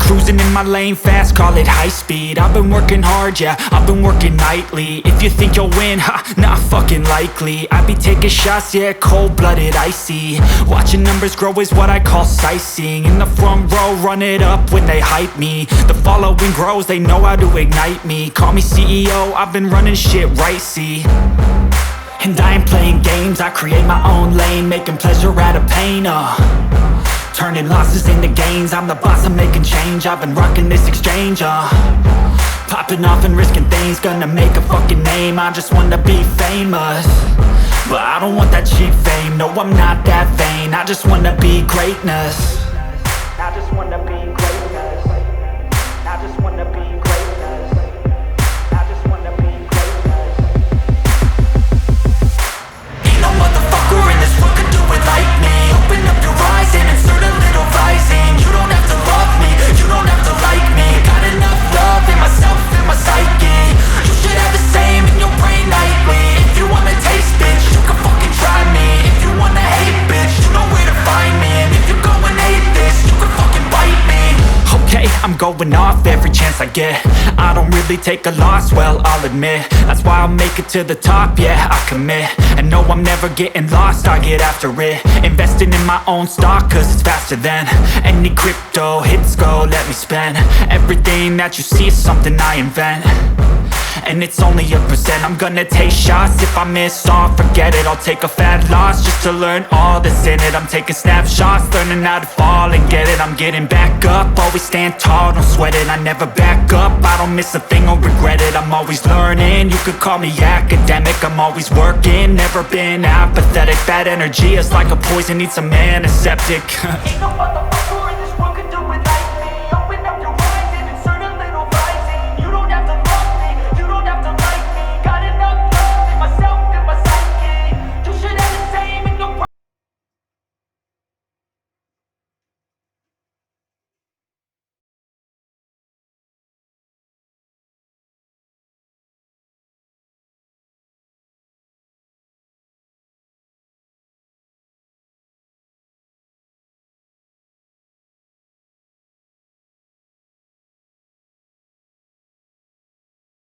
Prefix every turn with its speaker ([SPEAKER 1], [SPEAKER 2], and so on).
[SPEAKER 1] Cruising in my lane fast, call it high speed. I've been working hard, yeah, I've been working nightly. If you think you'll win, ha, not fucking likely. I be taking shots, yeah, cold-blooded, icy. Watching numbers grow is what I call sightseeing. In the front row, run it up when they hype me. The following grows, they know how to ignite me. Call me CEO, I've been running shit right, see. And I ain't playing games, I create my own lane, making pleasure out of pain, turning losses into gains. I'm the boss, I'm making change. I've been rocking this exchange, popping off and risking things. Gonna make a fucking name, I just wanna be famous. But I don't want that cheap fame, no I'm not that vain. I just wanna be greatness. I just wanna be greatness. I just wanna be greatness. I just wanna be greatness. Ain't no motherfucker in this world could do it like me. Open up your eyes and insert a little rising. You don't have to love me, you don't have to like me. Got enough love in myself, in my psyche. You should have the same in your brain nightly. If you wanna taste, bitch, you can fucking try me. If you wanna hate, bitch, you know where to find me. And if you go and hate this, you can fucking bite me. Okay, I'm going off every chance I get. I don't really take a loss, well, I'll admit. That's why I'll make it to the top, yeah, I commit. And no, I'm never getting lost, I get after it. Investing in my own stock, cause it's faster than any crypto hits go, let me spend. Everything that you see is something I invent. And it's only a percent. I'm gonna take shots. If I miss all, forget it. I'll take a fat loss just to learn all that's in it. I'm taking snapshots, learning how to fall and get it. I'm getting back up, always stand tall, don't sweat it. I never back up, I don't miss a thing or regret it. I'm always learning, you could call me academic. I'm always working, never been apathetic. Bad energy is like a poison, needs a antiseptic. Ain't no